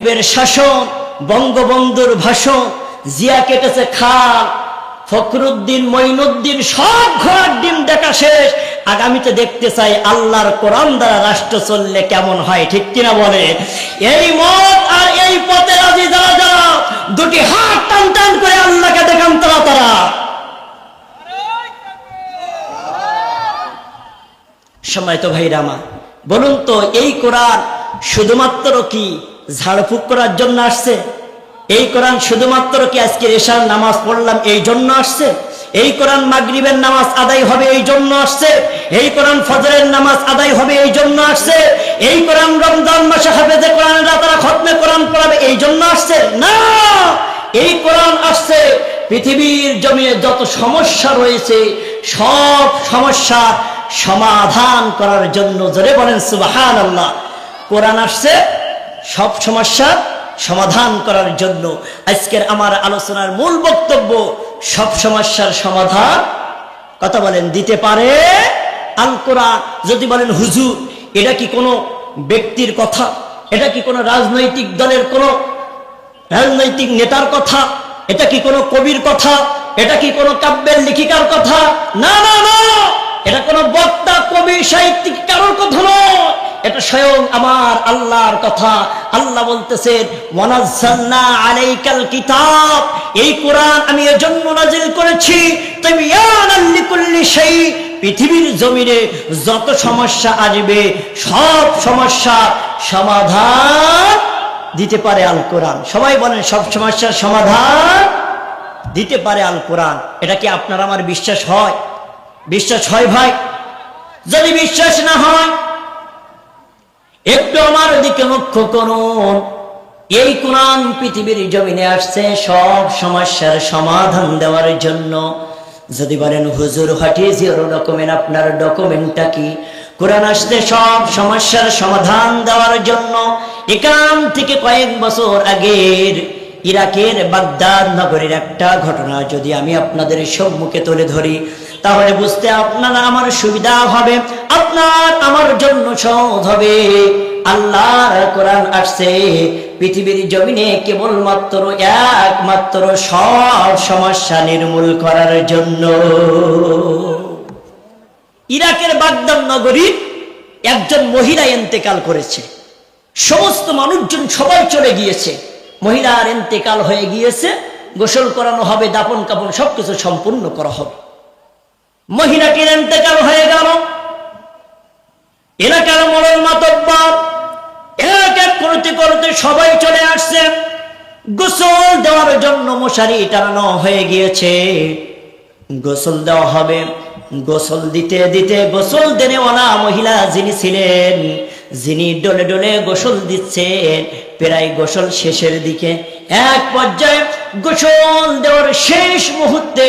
এর শাসন, বঙ্গবন্ধুর ভাষণ, জিয়া কেটেছে খাল, ফখরুদ্দিন, মঈনুদ্দিন সব ঘোড়ার ডিম দেখা শেষ। আগামীতে দেখতে চাই আল্লাহর কোরআন দ্বারা রাষ্ট্র চললে কেমন হয়, ঠিক কিনা বলে? এই মত আর এই পথে রাজি যারা যারা, দুটি হাত টান টান করে আল্লাহকে দেখান তারা তারা। সম্মানিত ভাইরা আমার, বলুন তো এই কোরআন শুধুমাত্র কি ঝাড়ফুঁক করার জন্য আসছে? এই কোরআন শুধুমাত্র কি আজকে এশার নামাজ পড়লাম এই জন্য আসছে? এই কোরআন মাগরিবের নামাজ আদায় হবে এই জন্য আসছে? এই কোরআন ফজরের নামাজ আদায় হবে এই জন্য আসছে? এই কোরআন রমজান মাসে হাফেজে কোরআনরা তারা খতমে কোরআন পড়াবে এই জন্য আসছে? না, এই কোরআন আসছে পৃথিবীর জমিনে যত সমস্যা রয়েছে সব সমস্যা সমাধান করার জন্য। জোরে বলেন সুবহানাল্লাহ। কোরআন আসছে সব সমস্যার সমাধান করার জন্য। আজকের আমার আলোচনার মূল বক্তব্য, সব সমস্যার সমাধান কথা বলেন দিতে পারে আল কোরআন। যদি বলেন হুজুর এটা কি কোনো ব্যক্তির কথা, এটা কি কোনো রাজনৈতিক দলের কোনো রাজনৈতিক নেতার কথা, এটা কি কোনো কবির কথা, এটা কি কোনো কাব্যের লেখিকার কথা? না না না, এটা কোনো বক্তা, কবি, সাহিত্যিক কারোর কথা নয়, এটা স্বয়ং আমার আল্লাহর কথা। আল্লাহ বলতেছেন ওয়ানাজ্জালনা আলাইকাল কিতাব, এই কোরআন আমি এজন্য নাজিল করেছি তিবয়ানাল লিকুল্লি শাই, পৃথিবীর জমিনে যত সমস্যা আসবে সব সমস্যার সমাধান দিতে পারে আল কোরআন। সবাই বলেন সব সমস্যার সমাধান দিতে পারে আল কোরআন। এটা কি আপনার আমার বিশ্বাস হয়? বিশ্বাস হয় ভাই? যদি বিশ্বাস না হয় একটু আমার দিকে লক্ষ্য করুন। এই কোরআন পৃথিবীর জমিনে আসছে সব সমস্যার সমাধান দেওয়ার জন্য। যদি বলেন হুজুর হোয়াট ইজ ইওর ডকুমেন্ট, আপনার ডকুমেন্টটা কি? কোরআন আসছে সব সমস্যার সমাধান দেওয়ার জন্য। এখান থেকে কয়েক বছর আগের ইরাকের বাগদাদ নগরীর একটা ঘটনা যদি আমি আপনাদের সম্মুখে তুলে ধরি, তাহলে বুঝতে আপনার আমার সুবিধা হবে, আপনার আমার জন্য সহজ হবে। আল্লাহর কোরআন আসছে পৃথিবীর জমিনে কেবলমাত্র একমাত্র সব সমস্যা নির্মূল করার জন্য। ইরাকের বাগদাদ নগরীর একজন মহিলা ইন্তেকাল করেছে। সমস্ত মানুষজন সবাই চলে গিয়েছে, মহিলার ইন্তেকাল হয়ে গিয়েছে, গোসল করানো হবে, দাফন কাফন সবকিছু সম্পূর্ণ করা হবে। মহিলাটির ইন্তেকাল হয়ে গেল। এলাকার মরল মাতব্বর এক এক করতে করতে সবাই চলে আসছে। গোসল দেওয়ার জন্য মশারি টানানো হয়ে গিয়েছে, গোসল দেওয়া হবে। গোসল দিতে দিতে গোসল দেনেওয়ালা মহিলা যিনি ছিলেন, যিনি ডলে ডলে গোসল দিচ্ছেন, প্রায় গোসল শেষের দিকে, এক পর্যায়ে গোসল দেওয়ার শেষ মুহূর্তে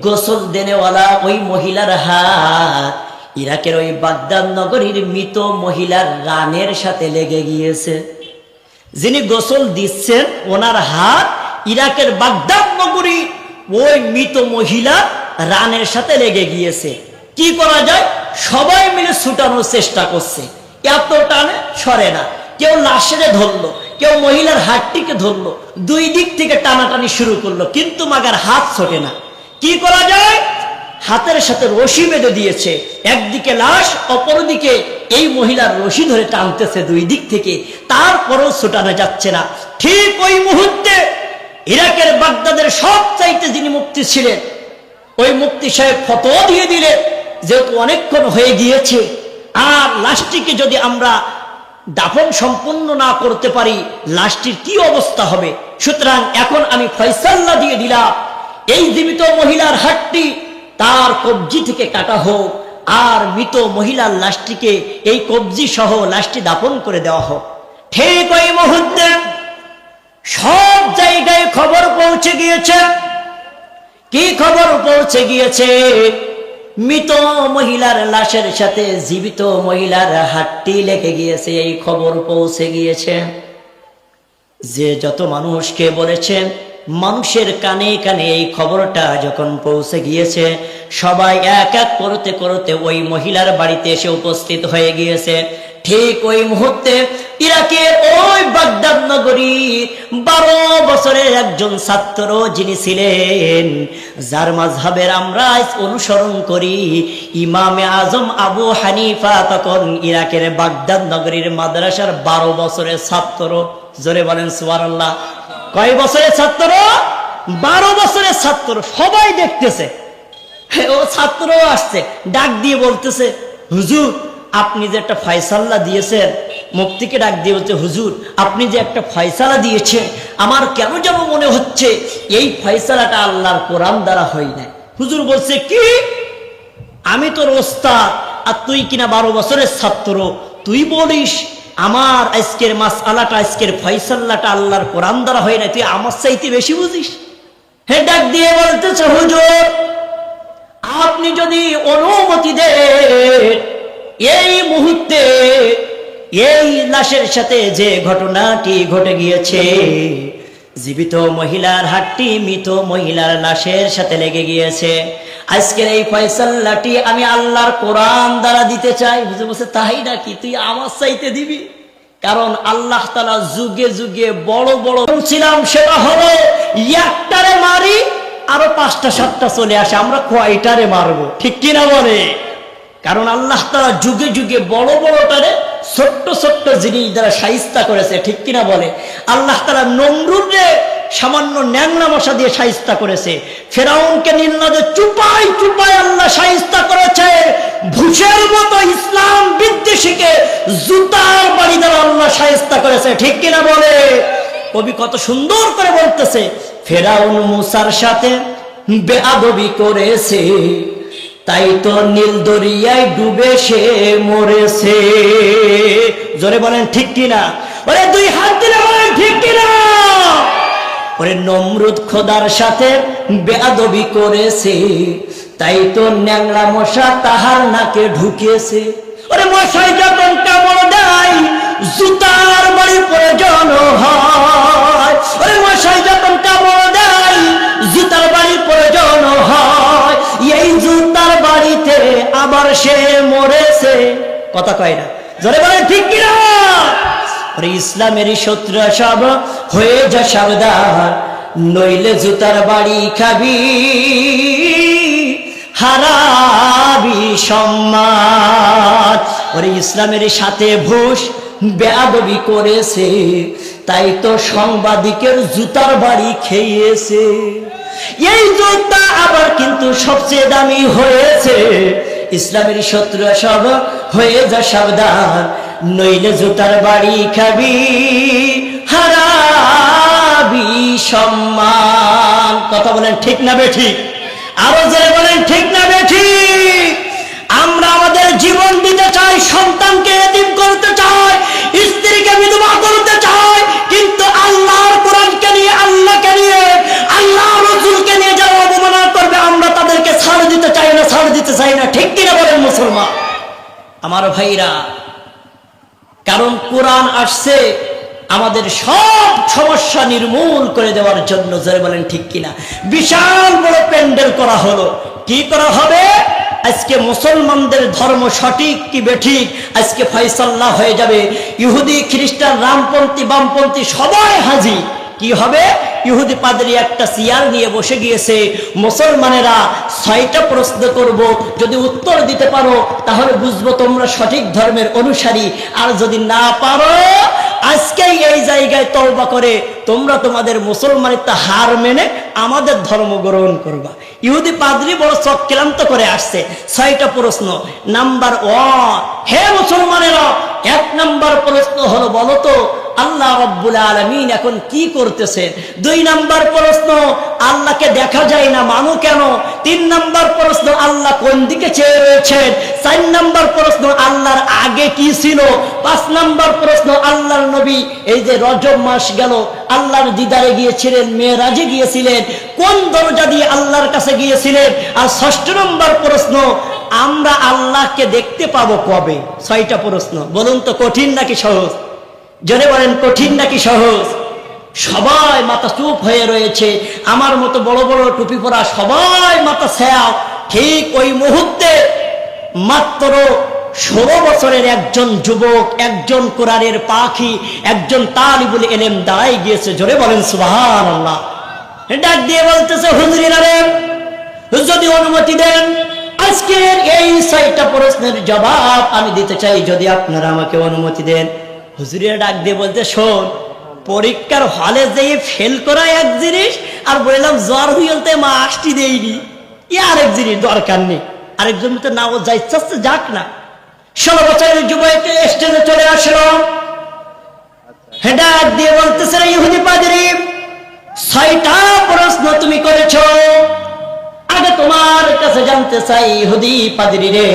গোসল দেনেওয়ালা ওই মহিলার হাত ইরাকের ওই বাগদাদ নগরীর মৃত মহিলার রানের সাথে লেগে গিয়েছে। যিনি গোসল দিচ্ছেন ওনার হাত ইরাকের বাগদাদ নগরী ওই মৃত মহিলা রানের সাথে লেগে গিয়েছে। কি করা যায়? সবাই মিলে ছুটানোর চেষ্টা করছে, এত টানে সরে না। কেউ লাশে ধরলো, কেউ মহিলার হাতটিকে ধরলো, দুই দিক থেকে টানাটানি শুরু করলো, কিন্তু মাগার হাত ছোটে না। কি করা যায়? হাতের সাথে রশি বেঁধে দিয়েছে, একদিকে লাশ, অপরদিকে এই মহিলার রশি ধরে টানতেছে দুই দিক থেকে, তারপরও ছুটানো যাচ্ছে না। ঠিক ওই মুহূর্তে ইরাকের বাগদাদের সবচাইতে যিনি মুফতি ছিলেন, ওই মুফতি সাহেব ফতোয়া দিয়ে দিলেন, যেহেতু অনেকক্ষণ হয়ে গিয়েছে আর লাশটিকে যদি আমরা দাফন সম্পূর্ণ না করতে পারি লাশটির কি অবস্থা হবে, সুতরাং এখন আমি ফয়সালা দিয়ে দিলাম এই জীবিত মহিলার হাতটি তার কবজি থেকে কাটা হোক, আর মৃত মহিলার লাশটিকে এই কবজি সহ লাশটি দাফন করে দেওয়া হোক। ঠিক ওই মুহূর্তে সব জায়গায় খবর পৌঁছে গিয়েছে। কি খবর পৌঁছে গিয়েছে? মৃত মহিলার লাশের সাথে জীবিত মহিলার হাতটি লেগে গিয়েছে, এই খবর পৌঁছে গিয়েছে। যে যত মানুষকে বলেছেন, মানুষের কানে কানে এই খবরটা যখন পৌঁছে গিয়েছে, সবাই এক এক করতে করতে ওই মহিলার বাড়িতে এসে উপস্থিত হয়ে গিয়েছে। ঠিক ওই মুহূর্তে ইরাকের ওই বাগদাদ নগরীর 12 বছরের একজন ছাত্র যিনি ছিলেন, যার মাযহাবের আমরা অনুসরণ করি, ইমামে আজম আবু হানিফা তখন ইরাকের বাগদাদ নগরীর মাদ্রাসার 12 বছরের ছাত্র। জোরে বলেন সুবহানাল্লাহ। কয় বছরের ছাত্র? 12 বছরের ছাত্র। সবাই দেখতেছে, ও ছাত্র আসছে, ডাক দিয়ে বলতেছে, হুজুর আপনি যে একটা ফয়সালা দিয়েছেন, মুফতিকে ডাক দিয়ে বলছে, হুজুর আপনি যে একটা ফয়সালা দিয়েছেন, আমার কেন যেন মনে হচ্ছে এই ফয়সালাটা আল্লাহর কোরআন দ্বারা হয় না। হুজুর বলছে, কি? আমি তোর ওস্তাদ আর তুই কিনা 12 বছরের ছাত্র, তুই বলিস আমার আজকের মাসআলাটা, আজকের ফয়সালাটা আল্লাহর কোরআন দ্বারা হয় না, তুই আমার চাইতে বেশি বুঝিস? হে ডাক দিয়ে বলতেছে, হুজুর আপনি যদি অনুমতি দেন, এই মুহূর্তে এই লাশের সাথে যে ঘটনাটি ঘটে গিয়েছে, জীবিত মহিলার হাতটি মৃত মহিলার লাশের সাথে লেগে গিয়েছে, আজকের এই ফয়সালাটি আমি আল্লাহর কোরআন দ্বারা দিতে চাই। বুঝে বলছে, তাই নাকি? তুই আমার চাইতে দিবি? কারণ আল্লাহ তাআলা যুগে যুগে বড় বড় ছিলাম, সেটা হলো একটারে মারি আরো 5টা 7টা চলে আসে, আমরা কয়টারে মারবো? ঠিক কিনা বলে? কারণ আল্লাহ তাআলা যুগে যুগে বড় বড়টারে ছোট্ট ছোট্ট জিনিস দ্বারা শায়েস্তা করেছে। ঠিক কিনা বলে? আল্লাহ তাআলা নমরুদে সামান্য ন্যাংরা মশা দিয়ে শায়েস্তা করেছে, ফেরাউনকে নীলনদে চুপাই চুপাই আল্লাহ শায়েস্তা করেছে, ভুষের মতো ইসলাম বিদ্বেষীকে জুতার বাড়ি দ্বারা আল্লাহ শায়েস্তা করেছে। ঠিক কিনা বলে? কবি কত সুন্দর করে বলতেছে, ফেরাউন মুসার সাথে বেয়াদবি করেছে, তাই তো নীল দরিয়ায় ডুবে সে মরেছে। জোরে বলেন ঠিক কিনা? ওরে 2 হাত দিলে বলেন ঠিক কিনা? ওরে নমরুদ খোদার সাথে বেয়াদবি করেছে, তাই তো ন্যাংরা মশা তাহার নাকে ঢুকেছে। ওরে মশাই যখন কামড় দেয় জুতার বাড়ির প্রয়োজন হয়, ওরে মশাই যখন কামড় দেয় জুতার বাড়ির প্রয়োজন হয়, এই জুতার বাড়িতে আবার সে মরেছে। কথা কয় না? জোরে বলেন ঠিক কিনা? ওরে ইসলামেরই শত্রু সব হয়ে যা সাবধান, নইলে জুতার বাড়ি খাবি, হারাবি সম্মান। ওরে ইসলামের সাথে ঘুষ বেয়াদবি করেছে, তাই তো সাংবাদিকের জুতার বাড়ি খেয়েছে। এই জুতা আবার কিন্তু সবচেয়ে দামি হয়েছে, ইসলামের শত্রু সব হয়ে যা সাবধান, নইলে জুতার বাড়ি খাবি, হারাবি সম্মান। কথা বলেন ঠিক না বেঠিক? আরো যে বলেন ঠিক না বেঠিক? আমরা আমাদের জীবন দিতে চাই, সন্তানকে এতিম করতে চাই, স্ত্রীকে বিধবা করতে চাই, কিন্তু আল্লাহর কোরআনকে নিয়ে, আল্লাহকে নিয়ে, আল্লাহ রাসূলকে নিয়ে যারা অবমাননা করবে আমরা তাদেরকে ছাড় দিতে চাই না, ছাড় দিতে চাই না। ঠিক কিনা বলেন মুসলমান? আমার ভাইরা, কারণ কোরআন আসছে আমাদের সব সমস্যা নির্মূল করে দেওয়ার জন্য। জোরে বলেন ঠিক কিনা? বিশাল বড় প্যান্ডেল করা হলো। কি করা হবে? আজকে মুসলমানদের ধর্ম সঠিক কি বেঠিক আজকে ফয়সালা হয়ে যাবে। ইহুদি খ্রিস্টান রামপন্থী বামপন্থী সবাই হাজির। কি হবে? ইহুদি পাদ্রী একটা চেয়ার নিয়ে বসে গিয়েছে, মুসলমানেরা 6টা প্রশ্ন করব, যদি উত্তর দিতে পারো তাহলে বুঝবো তোমরা সঠিক ধর্মের অনুসারী, আর যদি না পারো আজকেই এই জায়গায় তওবা করে তোমরা তোমাদের মুসলমানিত্ব হার মেনে আমাদের ধর্ম গ্রহণ করবা। ইহুদি পাদ্রী বড় চক্রান্ত করে আসছে। 6টা প্রশ্ন। নাম্বার 1, হে মুসলমানেরা, 1 নাম্বার প্রশ্ন হলো, বলো তো আল্লাহ রাব্বুল আলামিন এখন কি করতেছেন? 2 নাম্বার প্রশ্ন, আল্লাহকে দেখা যায় না, মানো কেন? 3 নাম্বার প্রশ্ন, আল্লাহ কোন দিকে চেয়ে রয়েছেন? 4 নাম্বার প্রশ্ন, আল্লাহর আগে কি ছিল? 5 নাম্বার প্রশ্ন, আল্লাহর নবী এই যে রজব মাস গেল আল্লাহর দিদারে গিয়েছিলেন, মেরাজে গিয়েছিলেন, কোন দরজা দিয়ে আল্লাহর কাছে গিয়েছিলেন? আর 6 নম্বর প্রশ্ন, আমরা আল্লাহকে দেখতে পাবো কবে? 6টা প্রশ্ন। বলুন তো কঠিন নাকি সহজ? জোরে বলেন কঠিন নাকি সহজ? সবাই মাথা চুপ হয়ে রয়েছে, আমার মতো বড় বড় টুপি পরা সবাই মাথা ছায়া। ঠিক ওই মুহূর্তে মাত্র 16 বছরের একজন যুবক, একজন কোরআনের পাখি, একজন তালিবুল ইলম দাঁড়াই গিয়েছে। জোরে বলেন সুবহানাল্লাহ। ডাক দিয়ে বলতেছে, হুজুরেরা রে, যদি অনুমতি দেন আজকের এই 6টা প্রশ্নের জবাব আমি দিতে চাই, যদি আপনারা আমাকে অনুমতি দেন। হুজুরেরা ডাক দিয়ে বলতে, শোন, পরীক্ষার হলে যেয়ে ফেল করা এক জিনিস, আর বললাম জ্বর হইতে মা আসটি দেয়নি, আরেক জিনিস, দরকার নেই। আরেকজন তো নাও যা ইচ্ছা যাক না। 16 বছরের যুবক স্টেজে চলে আসলো, ডাক দিয়ে বলতেছে, ইহুদি পাদ্রী, 6টা প্রশ্ন তুমি করেছো, আগে তোমার কাছে জানতে চাই ইহুদি পাদ্রী রে,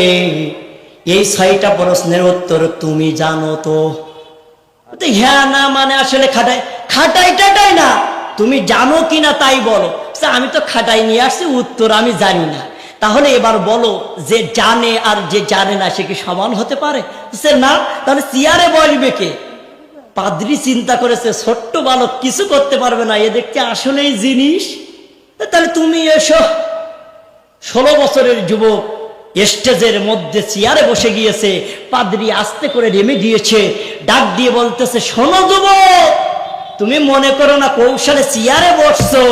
এই 6টা প্রশ্নের উত্তর তুমি জানো তো? হ্যাঁ না মানে আসলে খাটাই না, তুমি জানো কিনা তাই বলো। আমি তো খাটাই নিয়ে আসছি, উত্তর আমি জানি না। তাহলে এবার বলো, যে জানে আর যে জানে না সে কি সমান হতে পারে? না, তাহলে চেয়ারে বসবে কে? পাদ্রী চিন্তা করেছে, ছোট্ট বালক কিছু করতে পারবে না, এ দেখতে আসলেই জিনিস। তাহলে তুমি এসো। 16 বছরের যুবক স্টেজের মধ্যে চেয়ারে বসে গিয়েছে, পাদ্রী আস্তে করে নেমে গিয়েছে, ডাক দিয়ে বলতেছে, শোনো যুবক, তুমি মনে করো না কৌশলে চেয়ারে বসছো,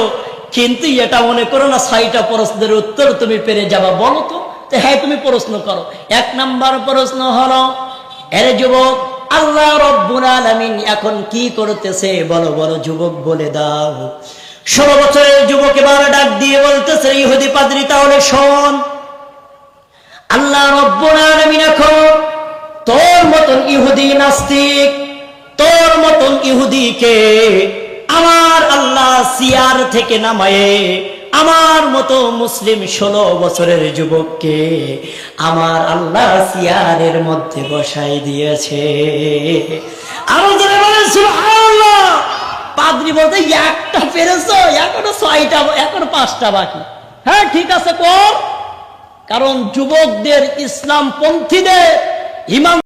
কিন্তু এটা মনে করো না 6টা প্রশ্নের উত্তর তুমি পেরে যাবা। বলো তো? হ্যাঁ, তুমি প্রশ্ন করো। 1 নাম্বার প্রশ্ন হলো, এরে যুবক, আল্লাহ রব্বুল আলামিন এখন কি করতেছে? বলো বলো যুবক, বলে দাও। 16 বছরের যুবক এবার ডাক দিয়ে বলতেছে, ইহুদি পাদ্রী, তাহলে শোন, আল্লাহ রব্বুল আলামিন এখন তোর মতন ইহুদি নাস্তিক, তোর মতন ইহুদিকে আমার আল্লাহ চেয়ার থেকে নামায়ে আমার মতো মুসলিম 16 বছরের যুবককে আমার আল্লাহ চেয়ারের মধ্যে বসাই দিয়েছে। আরো জোরে বলেন সুবহানাল্লাহ। পাদ্রী বলতে, একটা পেরেছো, এখনো 6টা, এখনো 5টা বাকি। হ্যাঁ ঠিক আছে কর, কারণ যুবকদের ইসলাম পন্থীদের ইমান